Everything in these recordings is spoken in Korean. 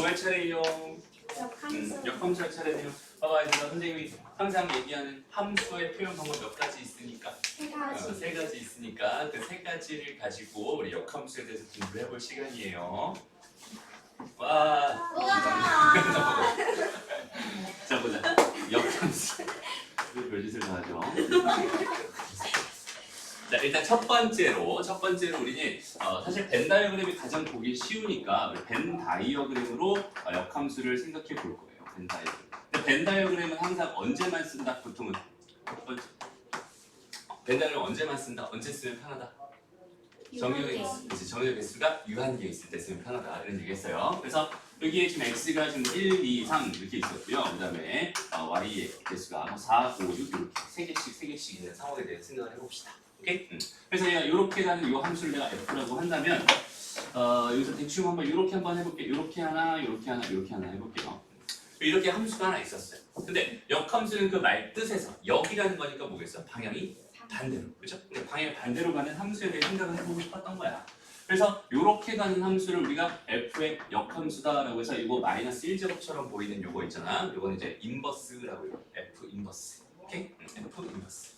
뭐할 차례요? 역함수. 역함수 할 차례네요. 봐봐, 얘들아, 선생님이 항상 얘기하는 함수의 표현 방법 몇 가지 있으니까. 세 가지. 세 가지 있으니까 그 세 가지를 가지고 우리 역함수에 대해서 공부를 해볼 시간이에요. 와. 우와. 자 보자. 역함수. 왜 별짓을 다 하죠? 자 일단 첫 번째로 우리는 사실 벤 다이어그램이 가장 보기 쉬우니까 벤 다이어그램으로 역함수를 생각해 볼 거예요. 벤 다이어그램. 근데 벤 다이어그램은 항상 언제만 쓴다? 보통은 벤 다이어그램 언제만 쓴다? 언제 쓰면 편하다? 정의역의 개수가 유한계에 있을 때 쓰면 편하다 이런 얘기했어요. 그래서 여기에 지금 x가 지금 1, 2, 3 이렇게 있었고요. 그다음에 y의 개수가 4, 5, 6 이렇게 세 개씩 있는 상황에 대해 생각을 해봅시다. 오케이? 그래서 내가 이렇게 가는 이 함수를 내가 f라고 한다면 여기서 대충 한번 이렇게 한번 해볼게요. 이렇게 하나 해볼게요. 이렇게 함수가 하나 있었어요. 근데 역함수는 그 말 뜻에서 역이라는 거니까 뭐겠어? 방향이 반대로, 그죠? 근데 방향이 반대로 가는 함수에 대해 생각을 해보고 싶었던 거야. 그래서 이렇게 가는 함수를 우리가 f의 역함수다라고 해서 이거 마이너스 1제곱처럼 보이는 요거 있잖아. 요거는 이제 인버스라고 해요. f 인버스. 오케이? f 인버스.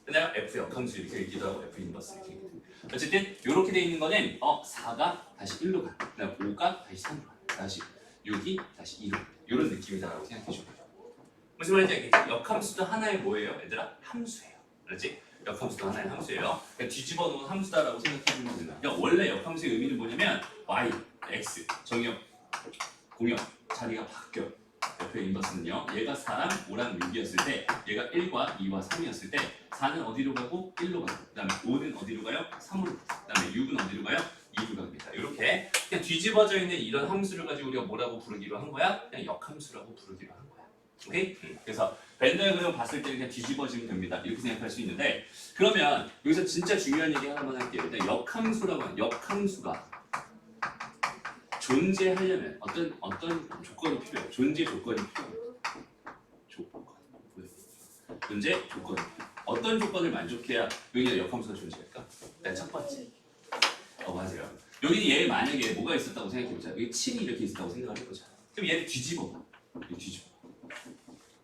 내가 f 역함수 이렇게 읽기도 하고 f 인버스 이렇게 읽기도 하고. 어쨌든 이렇게 돼 있는 거는 4가 다시 1로 가. 그다음 5가 다시 3로 가. 다시 6이 다시 2로 가. 이런 느낌이다라고 생각해 주면 돼요. 무슨 말인지 알겠지? 역함수도 하나의 뭐예요? 얘들아? 함수예요. 그렇지? 역함수도 하나의 함수예요. 그러니까 뒤집어 놓은 함수다라고 생각해 주면 됩니다. 그러니까 원래 역함수의 의미는 뭐냐면 y, x, 정역, 공역, 자리가 바뀌어요. f의 인버스는요. 얘가 4랑 5랑 6이었을 때 얘가 1과 2와 3이었을 때 4는 어디로 가고 1로 가고 그 다음에 5는 어디로 가요? 3으로 가고 그 다음에 6은 어디로 가요? 2로 갑니다. 이렇게 그냥 뒤집어져 있는 이런 함수를 가지고 우리가 뭐라고 부르기로 한 거야? 그냥 역함수라고 부르기로 한 거야. 오케이? 그래서 벤 다이어그램 봤을 때 그냥 뒤집어지면 됩니다. 이렇게 생각할 수 있는데 그러면 여기서 진짜 중요한 얘기 하나만 할게요. 일단 역함수라고 하는 역함수가 존재하려면 어떤 조건이 필요해요? 존재 조건이 필요해요. 존재 조건이 필요해요. 어떤 조건을 만족해야 여기가 역함수가 존재할까? 일단 첫 번째. 맞아요. 여기 얘 만약에 뭐가 있었다고 생각해보자. 여기 7이 이렇게 있었다고 생각을 해보자. 그럼 얘를 뒤집어 봐. 뒤집어.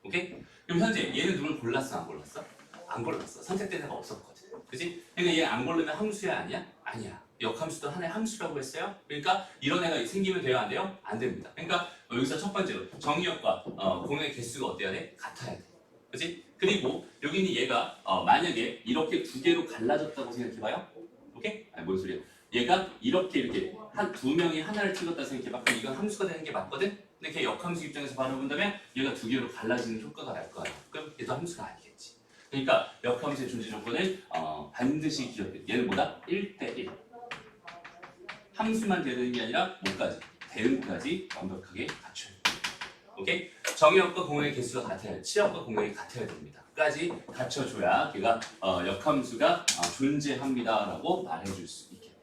오케이? 그럼 현재 얘는 누굴 골랐어? 안 골랐어? 안 골랐어. 선택된 애가 없었거든. 그치? 그러니까 얘 안 고르면 함수야 아니야? 아니야. 역함수도 하나의 함수라고 했어요. 그러니까 이런 애가 생기면 돼요? 안 돼요? 안 됩니다. 그러니까 여기서 첫 번째로 정의역과 공역의 개수가 어때야 돼? 같아야 돼. 그치? 그리고 여기는 얘가 만약에 이렇게 두 개로 갈라졌다고 생각해봐요. 오케이? 아니 뭔 소리야? 얘가 이렇게 한 두 명이 하나를 찍었다 생각해봐. 그럼 이건 함수가 되는 게 맞거든? 근데 걔 역함수 입장에서 바라본다면 얘가 두 개로 갈라지는 효과가 날 거야. 그럼 얘도 함수가 아니겠지. 그러니까 역함수의 존재 조건은 반드시 기억해. 얘는 뭐다? 1대1. 함수만 되는 게 아니라 뭐까지? 대응까지 완벽하게 갖춰야 돼. 오케이? 정의역과 공역의 개수가 같아야 돼. 치역과 공역이 같아야 됩니다. 까지 갖춰줘야 걔가 역함수가 존재합니다라고 말해줄 수 있겠네요.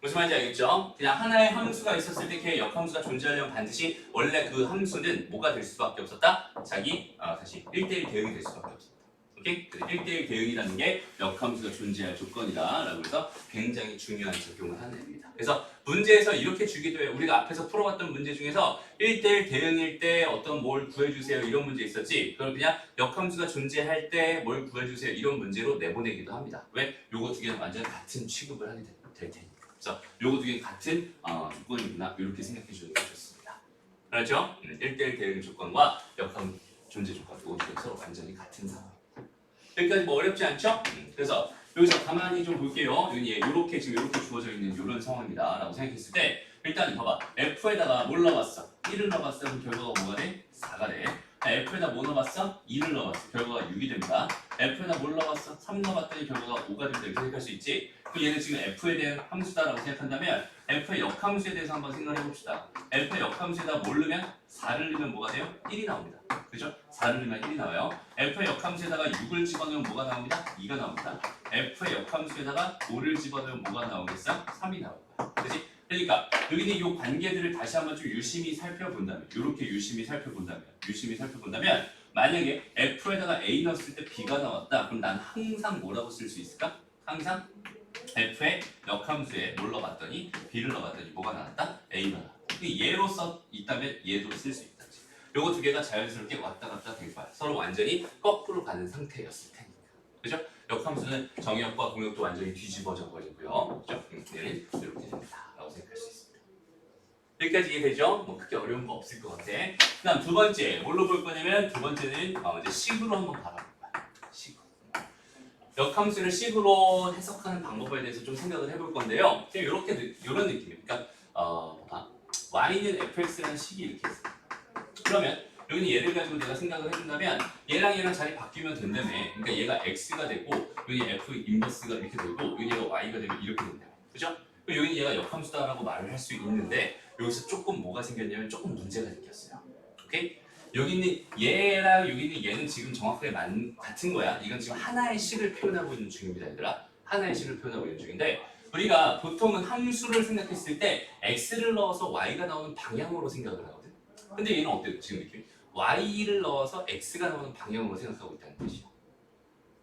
무슨 말인지 알겠죠? 그냥 하나의 함수가 있었을 때 걔 역함수가 존재하려면 반드시 원래 그 함수는 뭐가 될 수밖에 없었다? 자기 다시 1대1 대응이 될 수밖에 없었다. 오케이? 1대1 대응이라는 게 역함수가 존재할 조건이다라고 해서 굉장히 중요한 적용을 하는 애입니다. 그래서 문제에서 이렇게 주기도 해요. 우리가 앞에서 풀어봤던 문제 중에서 1대1 대응일 때 어떤 뭘 구해주세요 이런 문제 있었지. 그걸 그냥 역함수가 존재할 때 뭘 구해주세요 이런 문제로 내보내기도 합니다. 왜? 요거 두 개는 완전 같은 취급을 하게 될 테니까. 그래서 요거 두 개는 같은 조건이구나 이렇게 생각해 주는 게 좋습니다. 그렇죠? 1대1 대응 조건과 역함 존재 조건 요거 두 개는 서로 완전히 같은 상황. 여기까지 뭐 어렵지 않죠? 그래서 여기서 가만히 좀 볼게요. 이렇게 지금 이렇게 주어져 있는 이런 상황이다 라고 생각했을 때 일단 봐봐. F에다가 뭘 넣어봤어? 1을 넣어봤어. 그럼 결과가 뭐가 돼? 4가 돼. F에다 뭐 넣어봤어? 2를 넣어봤어. 결과가 6이 됩니다. F에다 뭘 넣어봤어? 3 넣어봤더니 결과가 5가 된다 이렇게 생각할 수 있지. 그럼 얘는 지금 F에 대한 함수다라고 생각한다면 F의 역함수에 대해서 한번 생각을 해봅시다. F의 역함수에다 뭘 넣으면 4를 넣으면 뭐가 돼요? 1이 나옵니다. 그죠? 4를 넣으면 1이 나와요. F의 역함수에다가 6을 집어넣으면 뭐가 나옵니다? 2가 나옵니다. F의 역함수에다가 5를 집어넣으면 뭐가 나오겠어? 3이 나옵니다. 그치? 그러니까 여기는 이 관계들을 다시 한번 좀 유심히 살펴본다면 이렇게 유심히 살펴본다면 만약에 F에다가 A 넣었을 때 B가 나왔다. 그럼 난 항상 뭐라고 쓸 수 있을까? 항상 F의 역함수에 뭘 넣어봤더니 B를 넣어봤더니 뭐가 나왔다? A가 나왔다. 솔직히 얘로서 있다면 얘도 쓸 수 있다. 요거 두 개가 자연스럽게 왔다 갔다 될 거야. 서로 완전히 거꾸로 가는 상태였을 테니까. 그죠? 역함수는 정의역과 공역도 완전히 뒤집어져 버리고요. 그죠? 얘는 이렇게 됩니다. 라고 생각할 수 있습니다. 여기까지 이해되죠? 뭐 크게 어려운 거 없을 것 같아. 그 다음 두 번째, 뭘로 볼 거냐면 두 번째는 이제 식으로 한번 바라볼 거야. 식으로. 역함수를 식으로 해석하는 방법에 대해서 좀 생각을 해볼 건데요. 그냥 이런 느낌이에요. 그러니까 봐봐. y는 fx라는 식이 이렇게 있어요. 그러면 여기는 얘를 가지고 내가 생각을 해준다면 얘랑 자리 바뀌면 된다며. 그러니까 얘가 x가 되고 여기 f 인버스가 이렇게 되고 여기 얘가 y가 되면 이렇게 된다며. 그죠? 여기는 얘가 역함수다라고 말을 할 수 있는데 여기서 조금 뭐가 생겼냐면 조금 문제가 생겼어요. 오케이? 여기 있는 얘랑 여기 있는 얘는 지금 정확하게 같은 거야. 이건 지금 하나의 식을 표현하고 있는 중입니다, 얘들아. 하나의 식을 표현하고 있는 중인데 우리가 보통은 함수를 생각했을 때 x를 넣어서 y가 나오는 방향으로 생각을 하거든. 근데 얘는 어때요? 지금 느낌이? y를 넣어서 x가 나오는 방향으로 생각하고 있다는 뜻이야.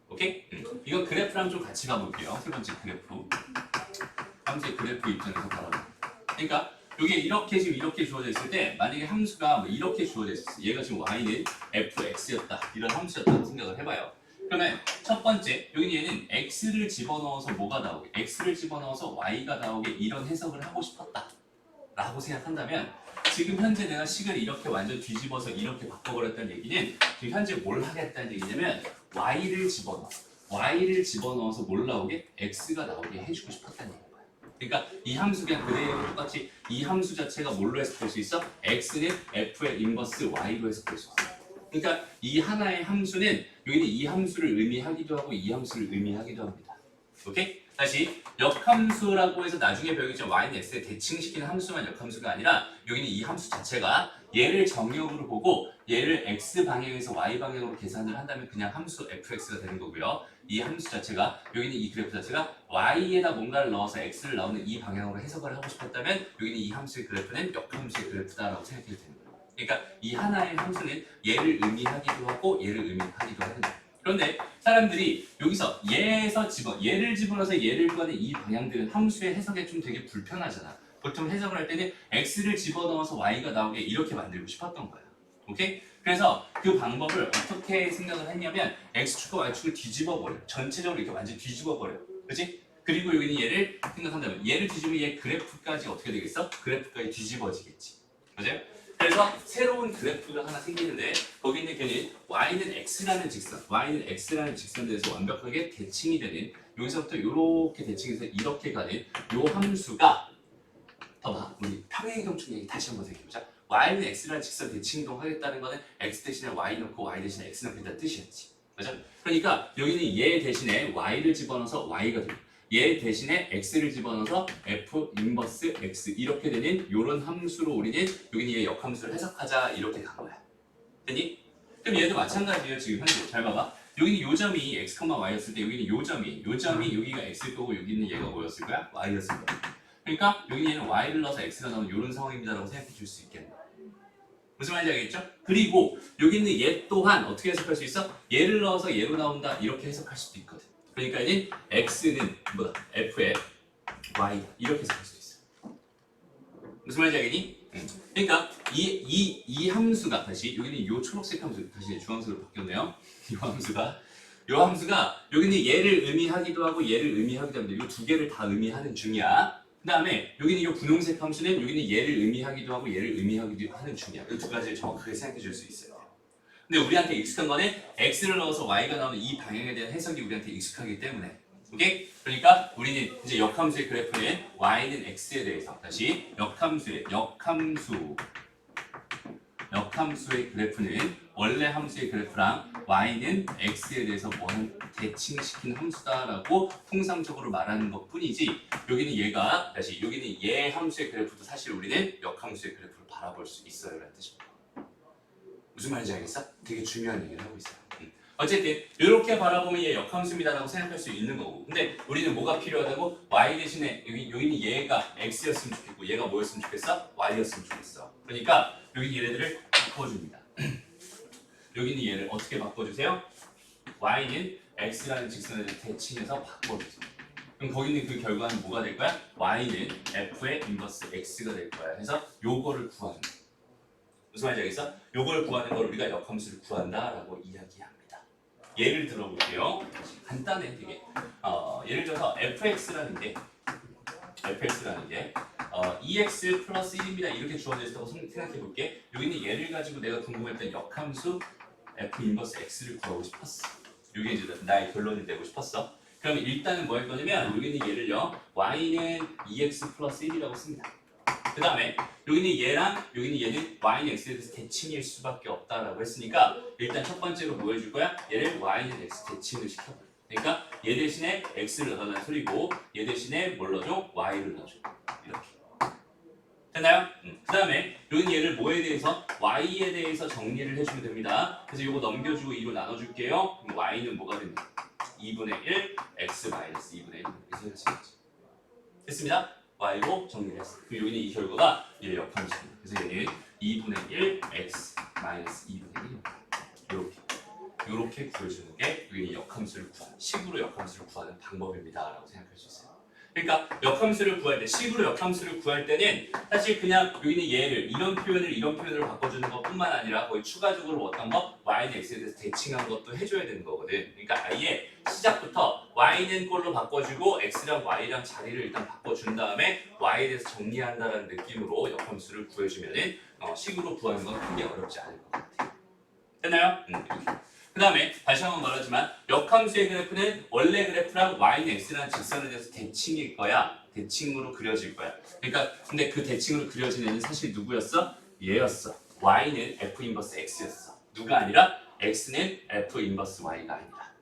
오케이? 이건 그래프랑 좀 같이 가볼게요. 세 번째 그래프. 함수의 그래프 입장에서 바라볼게요. 그러니까 이게 이렇게 지금 이렇게 주어져 있을 때 만약에 함수가 뭐 이렇게 주어져 있었어. 얘가 지금 y는 fx였다. 이런 함수였다고 생각을 해봐요. 그러면 첫 번째, 여기 얘는 x를 집어넣어서 뭐가 나오게? x를 집어넣어서 y가 나오게 이런 해석을 하고 싶었다. 라고 생각한다면 지금 현재 내가 식을 이렇게 완전 뒤집어서 이렇게 바꿔버렸다는 얘기는 지금 현재 뭘 하겠다는 얘기냐면 y를 집어넣어서 뭘 나오게? x가 나오게 해주고 싶었다는 얘기예요. 그러니까 이 함수 그냥 그대로 똑같이 이 함수 자체가 뭘로 해석할 수 있어? x는 f의 인버스 y로 해석할 수 있어. 그러니까 이 하나의 함수는 여기는 이 함수를 의미하기도 하고 이 함수를 의미하기도 합니다. 오케이? 다시 역함수라고 해서 나중에 배우겠지만 y는 x에 대칭시키는 함수만 역함수가 아니라 여기는 이 함수 자체가 얘를 정역으로 보고 얘를 x 방향에서 y 방향으로 계산을 한다면 그냥 함수 fx가 되는 거고요. 이 함수 자체가 여기는 이 그래프 자체가 y에다 뭔가를 넣어서 x를 나오는 이 방향으로 해석을 하고 싶었다면 여기는 이 함수의 그래프는 역함수의 그래프다라고 생각해도 되는 거예요. 그러니까 이 하나의 함수는 얘를 의미하기도 하고 얘를 의미하기도 하는 거예요. 그런데 사람들이 여기서 얘를 집어넣어서 얘를 구하는 이 방향들은 함수의 해석에 좀 되게 불편하잖아. 보통 해석을 할 때는 x를 집어넣어서 y가 나오게 이렇게 만들고 싶었던 거야. 오케이? 그래서 그 방법을 어떻게 생각을 했냐면 x축과 y축을 뒤집어버려. 전체적으로 이렇게 완전히 뒤집어버려. 그치? 그리고 여기는 얘를 생각한다면 얘를 뒤집으면 얘 그래프까지 어떻게 되겠어? 그래프까지 뒤집어지겠지. 맞아요? 그래서 새로운 그래프가 하나 생기는데 거기 있는 걔는 y는 x라는 직선 대해서 완벽하게 대칭이 되는 여기서부터 이렇게 대칭해서 이렇게 가는 요 함수가 봐봐 우리 평행이동축 얘기 다시 한번 생각해보자. y는 x라는 직선 대칭이동 하겠다는 거는 x 대신에 y 넣고 y 대신에 x 넣겠다는 뜻이었지. 맞아? 그러니까 여기는 얘 대신에 y를 집어넣어서 y가 됩니다. 얘 대신에 x를 집어넣어서 f 인버스 x 이렇게 되는 이런 함수로 우리는 여기는 얘 역함수를 해석하자 이렇게 간 거야. 됐니? 그럼 얘도 마찬가지예요. 지금 현재 잘 봐봐. 여기는 요 점이 x, y였을 때 여기는 요 점이 여기가 x일 거고 여기는 얘가 뭐였을 거야? y였을 거야. 그러니까 여기는 얘는 y를 넣어서 x가 나오는 이런 상황입니다라고 생각해 줄 수 있겠네. 무슨 말인지 알겠죠? 그리고 여기 있는 얘 또한 어떻게 해석할 수 있어? 얘를 넣어서 얘로 나온다 이렇게 해석할 수도 있거든. 그러니까 얘는 x는 뭐다? f의 y 이렇게 해석할 수도 있어. 무슨 말인지 알겠니? 그러니까 이 함수가 다시 여기는 요 초록색 함수 다시 주황색으로 바뀌었네요. 요 함수가 여기는 얘를 의미하기도 하고 얘를 의미하기도 합니다. 요 두 개를 다 의미하는 중이야. 그 다음에 여기는 이 분홍색 함수는 여기는 얘를 의미하기도 하고 얘를 의미하기도 하는 중이야. 이 두 가지를 정확하게 생각해 줄 수 있어요. 근데 우리한테 익숙한 거는 x를 넣어서 y가 나오는 이 방향에 대한 해석이 우리한테 익숙하기 때문에 오케이? 그러니까 우리는 이제 역함수의 그래프는 y는 x에 대해서 다시 역함수의 그래프는 원래 함수의 그래프랑 y는 x에 대해서 뭐는 대칭시킨 함수다라고 통상적으로 말하는 것 뿐이지 여기는 얘가 다시 여기는 얘 함수의 그래프도 사실 우리는 역함수의 그래프를 바라볼 수 있어요 라는 뜻입니다. 무슨 말인지 알겠어? 되게 중요한 얘기를 하고 있어요. 어쨌든 이렇게 바라보면 얘 역함수입니다라고 생각할 수 있는 거고 근데 우리는 뭐가 필요하다고? y 대신에 여기는 얘가 x였으면 좋겠고 얘가 뭐였으면 좋겠어? y였으면 좋겠어. 그러니까 여기 얘네들을 바꿔줍니다. 여기는 얘를 어떻게 바꿔주세요? y는 x라는 직선을 대칭해서 바꿔주세요. 그럼 거기 있는 그 결과는 뭐가 될 거야? y는 f의 인버스 x가 될 거야. 해서 요거를 구하는 거야. 무슨 말인지 알겠어? 요걸 구하는 걸 우리가 역함수를 구한다라고 이야기합니다. 예를 들어볼게요. 간단해 되게. 예를 들어서 fx라는 게 EX 플러스 1입니다. 이렇게 주어져 있다고 생각해 볼게. 여기는 얘를 가지고 내가 궁금했던 역함수 F 인버스 X를 구하고 싶었어. 이게 이제 나의 결론이 되고 싶었어. 그럼 일단은 뭐 할 거냐면 여기는 얘를요. Y는 EX 플러스 1이라고 씁니다. 그 다음에 여기는 얘랑 여기는 얘는 Y는 X에 대해서 대칭일 수밖에 없다라고 했으니까 일단 첫 번째로 뭐 해줄 거야? 얘를 Y는 X 대칭을 시켜버려. 그러니까 얘 대신에 X를 넣어달라는 소리고 얘 대신에 뭘 넣어줘? Y를 넣어줘. 이렇게. 됐나요? 그 다음에 여기 얘를 뭐에 대해서? Y에 대해서 정리를 해주면 됩니다. 그래서 이거 넘겨주고 2로 나눠줄게요. 그럼 Y는 뭐가 됩니까? 2분의 1, X 마이너스 2분의 1 이렇게 생각하시겠죠. 됐습니다. Y로 정리를 했어. 그럼 여기는 이 결과가 얘의 역함수입니다. 그래서 얘는 2분의 1, X 마이너스 2분의 1 이렇게 구해주는 게 여기 역함수를 구하는 식으로 역함수를 구하는 방법입니다라고 생각할 수 있어요. 그러니까 역함수를 구할 때 식으로 역함수를 구할 때는 사실 그냥 여기는 얘를 이런 표현으로 바꿔주는 것뿐만 아니라 거의 추가적으로 어떤 거 y는 x에 대해서 대칭한 것도 해줘야 되는 거거든. 그러니까 아예 시작부터 y는 꼴로 바꿔주고 x랑 y랑 자리를 일단 바꿔준 다음에 y에 대해서 정리한다는 느낌으로 역함수를 구해주면은 식으로 구하는 건 크게 어렵지 않을 것 같아요. 됐나요? 그 다음에 다시 한번 말하지만 역함수의 그래프는 원래 그래프랑 y는 x라는 직선에 대해서 대칭일 거야. 대칭으로 그려질 거야. 그러니까 근데 그 대칭으로 그려진 애는 사실 누구였어? 얘였어. y는 f 인버스 x였어. 누가 아니라 x는 f 인버스 y가 아니다.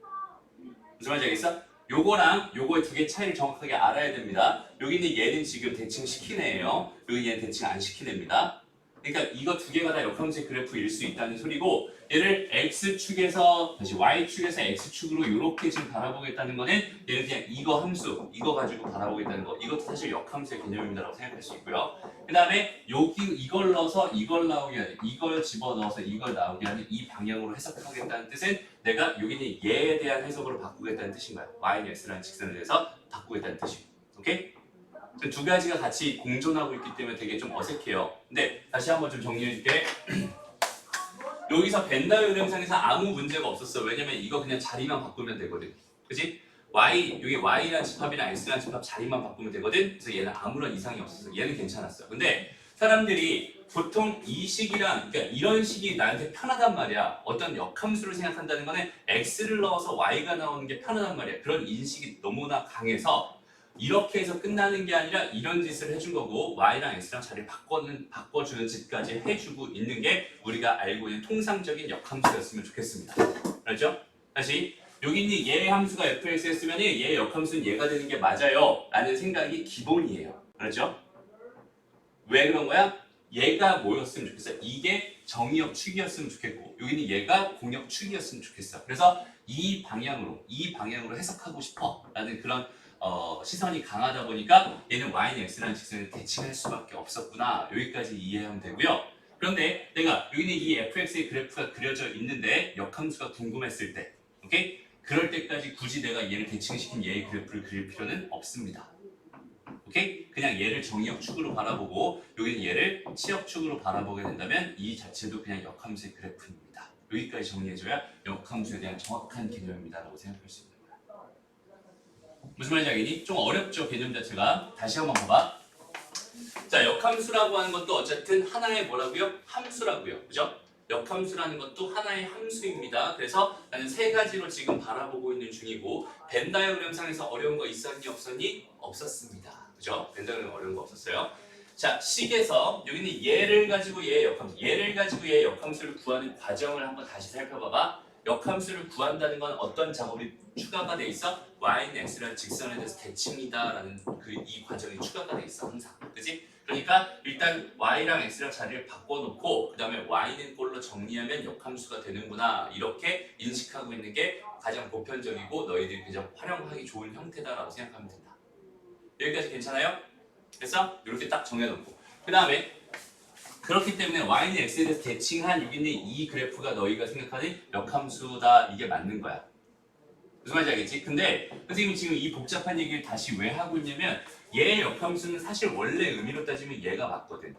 무슨 말인지 알겠어? 요거랑 요거의 두 개 차이를 정확하게 알아야 됩니다. 여기 있는 얘는 지금 대칭시킨 애예요. 여기 얘는 대칭 안 시킨 애입니다. 그러니까 이거 두 개가 다 역함수의 그래프일 수 있다는 소리고 얘를 x축에서 다시 y축에서 x축으로 이렇게 지금 바라보겠다는 거는 얘는 그냥 이거 함수 이거 가지고 바라보겠다는 거 이것도 사실 역함수의 개념입니다라고 생각할 수 있고요. 그 다음에 여기 이걸 넣어서 이걸 나오게 하는 이걸 집어넣어서 이걸 나오게 하는 이 방향으로 해석하겠다는 뜻은 내가 여기는 얘에 대한 해석으로 바꾸겠다는 뜻인 거야. y는 x라는 직선에 대해서 바꾸겠다는 뜻이고 오케이? 두 가지가 같이 공존하고 있기 때문에 되게 좀 어색해요. 근데 다시 한번 좀 정리해줄게. 여기서 벤다이어그램상에서 아무 문제가 없었어. 왜냐면 이거 그냥 자리만 바꾸면 되거든. 그치? 여기 y라는 집합이랑 x라는 집합 자리만 바꾸면 되거든. 그래서 얘는 아무런 이상이 없었어. 얘는 괜찮았어. 근데 사람들이 보통 이 식이랑 그러니까 이런 식이 나한테 편하단 말이야. 어떤 역함수를 생각한다는 거는 x를 넣어서 y가 나오는 게 편하단 말이야. 그런 인식이 너무나 강해서 이렇게 해서 끝나는 게 아니라 이런 짓을 해준 거고 y랑 x랑 자리를 바꿔주는 짓까지 해주고 있는 게 우리가 알고 있는 통상적인 역함수였으면 좋겠습니다. 알죠? 다시 여기 있는 얘의 함수가 fx였으면 얘의 역함수는 얘가 되는 게 맞아요 라는 생각이 기본이에요. 그렇죠? 왜 그런 거야? 얘가 뭐였으면 좋겠어? 이게 정의역 축이었으면 좋겠고 여기는 얘가 공역 축이었으면 좋겠어. 그래서 이 방향으로 해석하고 싶어 라는 그런 시선이 강하다 보니까 얘는 y는 x라는 직선에 대칭할 수밖에 없었구나. 여기까지 이해하면 되고요. 그런데 내가 여기는 이 fx의 그래프가 그려져 있는데 역함수가 궁금했을 때 오케이? 그럴 때까지 굳이 내가 얘를 대칭시킨 얘의 그래프를 그릴 필요는 없습니다. 오케이? 그냥 얘를 정의역축으로 바라보고 여기는 얘를 치역축으로 바라보게 된다면 이 자체도 그냥 역함수의 그래프입니다. 여기까지 정리해줘야 역함수에 대한 정확한 개념입니다 라고 생각할 수 있습니다. 무슨 말인지 알겠니? 좀 어렵죠 개념 자체가. 다시 한번 봐봐. 자 역함수라고 하는 것도 어쨌든 하나의 뭐라고요? 함수라고요. 그죠? 역함수라는 것도 하나의 함수입니다. 그래서 나는 세 가지로 지금 바라보고 있는 중이고 벤 다이어그램상에서 어려운 거 있었니 없었니? 없었습니다. 그죠? 벤 다이어그램 어려운 거 없었어요. 자 식에서 여기는 얘를 가지고 얘의 역함수를 구하는 과정을 한번 다시 살펴봐봐. 역함수를 구한다는 건 어떤 작업이 추가가 돼 있어? y는 x라는 직선에 대해서 대칭이다라는 이 과정이 추가가 돼 있어 항상. 그지? 그러니까 일단 y랑 x랑 자리를 바꿔놓고 그 다음에 y는 꼴로 정리하면 역함수가 되는구나 이렇게 인식하고 있는 게 가장 보편적이고 너희들이 가장 활용하기 좋은 형태다라고 생각하면 된다. 여기까지 괜찮아요? 그래서 이렇게 딱 정해놓고 그 다음에 그렇기 때문에 y는 x에 대해서 대칭한 여기 있는 이 그래프가 너희가 생각하는 역함수다 이게 맞는 거야. 무슨 말인지 알겠지? 근데 선생님이 지금 이 복잡한 얘기를 다시 왜 하고 있냐면 얘의 역함수는 사실 원래 의미로 따지면 얘가 맞거든.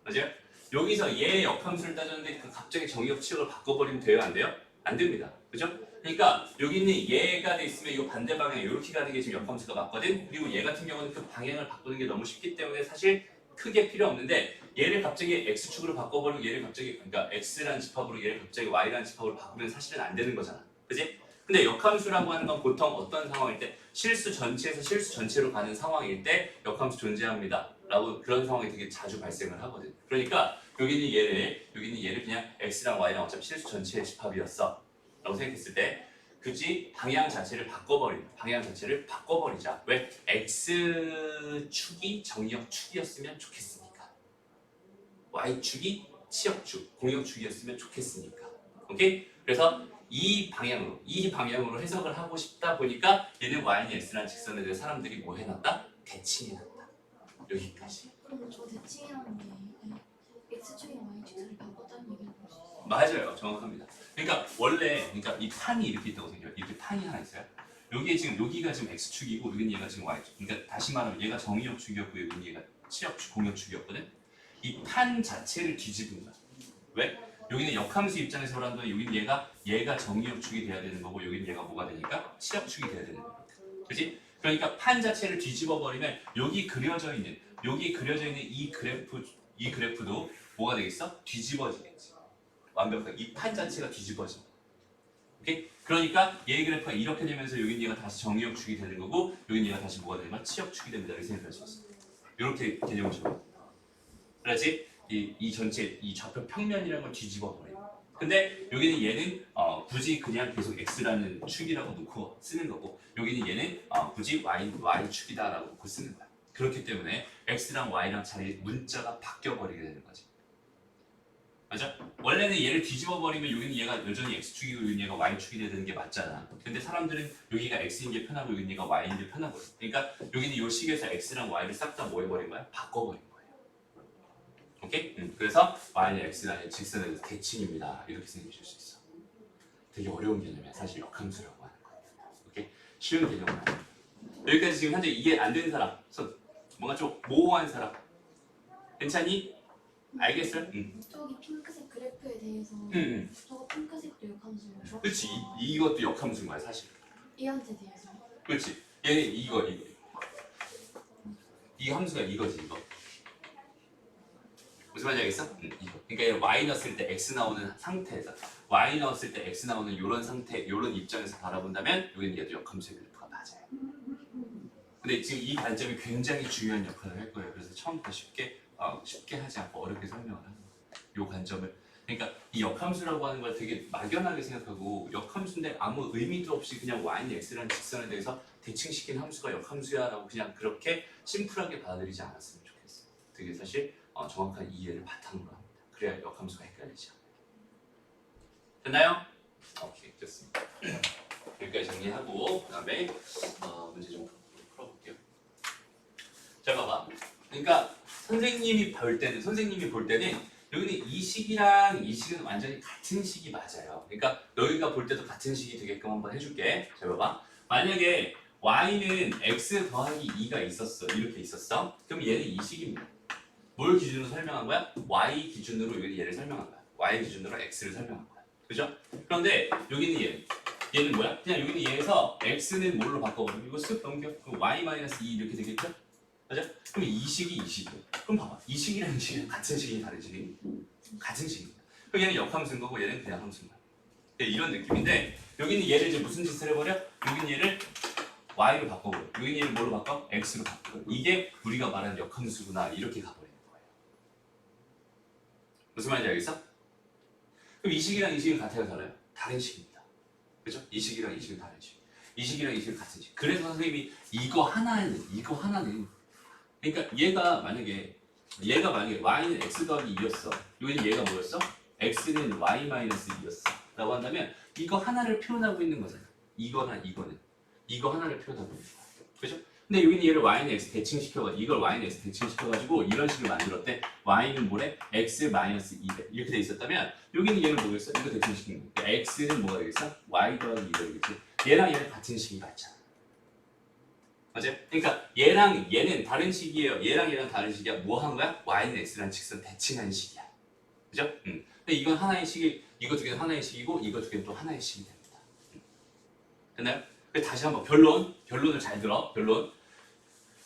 맞아요? 여기서 얘의 역함수를 따졌는데 그 갑자기 정의역 치역을 바꿔버리면 돼요? 안 돼요? 안 됩니다. 그죠? 그러니까 여기 있는 얘가 돼 있으면 이 반대 방향 이렇게 가는 게 지금 역함수가 맞거든. 그리고 얘 같은 경우는 그 방향을 바꾸는 게 너무 쉽기 때문에 사실 크게 필요 없는데 얘를 갑자기 x축으로 바꿔버리고 얘를 갑자기 그러니까 x라는 집합으로 얘를 갑자기 y라는 집합으로 바꾸면 사실은 안 되는 거잖아. 그지? 근데 역함수라고 하는 건 보통 어떤 상황일 때 실수 전체에서 실수 전체로 가는 상황일 때 역함수 존재합니다. 라고 그런 상황이 되게 자주 발생을 하거든. 그러니까 여기 있는 얘를 그냥 x랑 y랑 어차피 실수 전체의 집합이었어. 라고 생각했을 때 굳이 방향 자체를 바꿔버리자. 왜? x축이 정의역축이었으면 좋겠으니까. y축이 치역축, 공역축이었으면 좋겠으니까. 오케이? 그래서 이 방향으로 해석을 하고 싶다 보니까 얘는 y는 x라는 직선에 대해 사람들이 뭐 해놨다? 대칭해놨다. 여기까지. 그럼 저 대칭이라는 게 x축이랑 y축을 바꿨다는 얘기는 뭐죠? 맞아요. 정확합니다. 그러니까 원래 이 판이 이렇게 있다고 생각해요. 이렇게 판이 하나 있어요. 여기에 지금 여기가 지금 x축이고 여기는 얘가 지금 y축. 그러니까 다시 말하면 얘가 정의역축이었고 여기는 얘가 치역축, 공역축이었거든. 이 판 자체를 뒤집은 거야. 왜? 여기는 역함수 입장에서 보라면 여기는 얘가 정의역축이 돼야 되는 거고 여기는 얘가 뭐가 되니까 치역축이 돼야 되는 거야. 그렇지? 그러니까 판 자체를 뒤집어 버리면 여기 그려져 있는 이 그래프도 뭐가 되겠어? 뒤집어지겠지. 완벽하게 이 판 자체가 뒤집어져. 오케이? 그러니까 얘의 그래프가 이렇게 되면서 여기는 얘가 다시 정의역축이 되는 거고 여기는 얘가 다시 뭐가 되면 치역축이 됩니다. 이렇게 생각할 수 있어. 이렇게 개념을 적어. 그래야지 이 전체 이 좌표 평면이라는 걸 뒤집어 버려. 근데 여기는 얘는 굳이 그냥 계속 x라는 축이라고 놓고 쓰는 거고 여기는 얘는 굳이 y축이다라고 놓고 쓰는 거야. 그렇기 때문에 x랑 y랑 자리 문자가 바뀌어 버리게 되는 거지. 맞아? 원래는 얘를 뒤집어 버리면 여기는 얘가 여전히 x축이고 여기는 얘가 y축이 되는 게 맞잖아. 근데 사람들은 여기가 x인 게 편하고 여기는 얘가 y인 게 편하거든. 그러니까 여기는 이 식에서 x랑 y를 싹 다 뭐 해버린 거야? 바꿔버린 거야. 오케이? 그래서 y는 x라는 직선에 대해서 대칭입니다. 이렇게 생각해 줄 수 있어. 되게 어려운 개념이야. 사실 역함수라고 하는 거야. 오케이? 쉬운 개념은 아니야. 여기까지 지금 현재 이해 안 되는 사람, 뭔가 좀 모호한 사람, 괜찮니? 알겠어요? 저기 핑크색 그래프에 대해서 저거 핑크색도 역함수예요? 그렇지. 이것도 역함수인 거야 사실. 얘한테 대해서 그렇지. 얘는 이거. 이 함수가 이거지 이거. 무슨 말인지 알겠어? 이거. 그러니까 얘를 y 넣었을 때 x 나오는 상태에서 y 넣었을 때 x 나오는 이런 상태, 이런 입장에서 바라본다면 여기는 얘도 역함수의 그래프가 맞아요. 근데 지금 이 관점이 굉장히 중요한 역할을 할 거예요. 그래서 처음부터 쉽게 하지 않고 어렵게 설명을 하는 거예요. 이 관점을. 그러니까 이 역함수라고 하는 걸 되게 막연하게 생각하고 역함수인데 아무 의미도 없이 그냥 y는 x라는 직선에 대해서 대칭시킨 함수가 역함수야라고 그냥 그렇게 심플하게 받아들이지 않았으면 좋겠어요. 되게 사실 정확한 이해를 바탕으로 합니다. 그래야 역함수가 헷갈리지 않아요. 됐나요? 오케이, 좋습니다. 여기까지 정리하고 그 다음에 문제 좀 풀어볼게요. 자, 봐봐. 그러니까 선생님이 볼 때는 여기는 이 식이랑 이 식은 완전히 같은 식이 맞아요. 그러니까 너희가 볼 때도 같은 식이 되게끔 한번 해줄게. 자, 봐봐. 만약에 y는 x 더하기 2가 있었어. 이렇게 있었어. 그럼 얘는 이 식입니다. 뭘 기준으로 설명한 거야? y 기준으로 여기 얘를 설명한 거야. y 기준으로 x를 설명한 거야. 그죠? 그런데 여기는 얘는 뭐야? 그냥 여기는 얘에서 x는 뭘로 바꿔버리면 이거 쓱 넘겨. 그럼 y-2 이렇게 되겠죠? 맞아? 그럼 이 식이 이 식이야. 그럼 봐봐. 이 식이랑 이 식이 같은 식이 다른 식이? 같은 식입니다. 그럼 얘는 역함수인 거고 얘는 그냥 함수인 거야. 네, 이런 느낌인데 여기는 얘를 이제 무슨 짓을 해버려? 여기는 얘를 y로 바꿔버려. 여기는 얘를 뭘로 바꿔? x로 바꿔. 이게 우리가 말하는 역함수구나. 이렇게 가버리는 거예요. 무슨 말인지 알겠어? 그럼 이 식이랑 이 식은 같아요, 달라요? 다른 식입니다. 그죠? 이 식이랑 이 식은 다른 식. 이 식이랑 이 식은 같은 식. 그래서 선생님이 이거 하나는 그러니까 얘가 만약에 y는 x 더하기 2였어. 여기는 얘가 뭐였어? x는 y-2였어. 라고 한다면 이거 하나를 표현하고 있는 거잖아. 이거 하나를 표현하고 있는 거야. 그죠? 근데 여기는 얘를 y는 x 대칭시켜가지고 이걸 y는 x 대칭시켜가지고 이런 식을 만들었대. y는 뭐래? x-2배 이렇게 돼 있었다면 여기는 얘를 뭐겠어? 이거 대칭시키는 거야. x는 뭐가 되겠어? y 더하기 2가 되겠지. 얘랑 얘는 같은 식이 맞잖아. 맞아요? 그러니까 얘랑 얘는 다른 식이에요. 얘랑 얘랑 다른 식이야. 뭐 한 거야? y는 x라는 직선 대칭한 식이야. 그죠? 근데 이건 하나의 식이, 이거 두 개는 하나의 식이고 이거 두 개는 또 하나의 식이 됩니다. 됐나요? 다시 한번 결론을 잘 들어. 결론.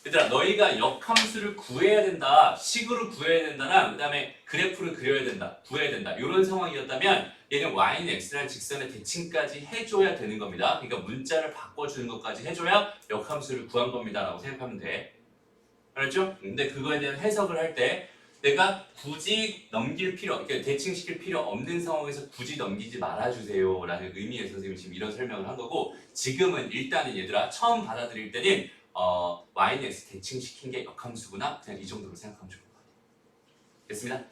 얘들아, 너희가 역함수를 구해야 된다, 식으로 구해야 된다나, 그 다음에 그래프를 그려야 된다, 구해야 된다, 이런 상황이었다면 얘는 y는 x라는 직선의 대칭까지 해줘야 되는 겁니다. 그러니까 문자를 바꿔주는 것까지 해줘야 역함수를 구한 겁니다 라고 생각하면 돼. 알았죠? 근데 그거에 대한 해석을 할 때 내가 굳이 넘길 필요, 그러니까 대칭시킬 필요 없는 상황에서 굳이 넘기지 말아주세요 라는 의미에서 선생님이 지금 이런 설명을 한 거고, 지금은 일단은 얘들아 처음 받아들일 때는 y는 x 대칭시킨 게 역함수구나, 그냥 이 정도로 생각하면 좋을 것 같아요. 됐습니다?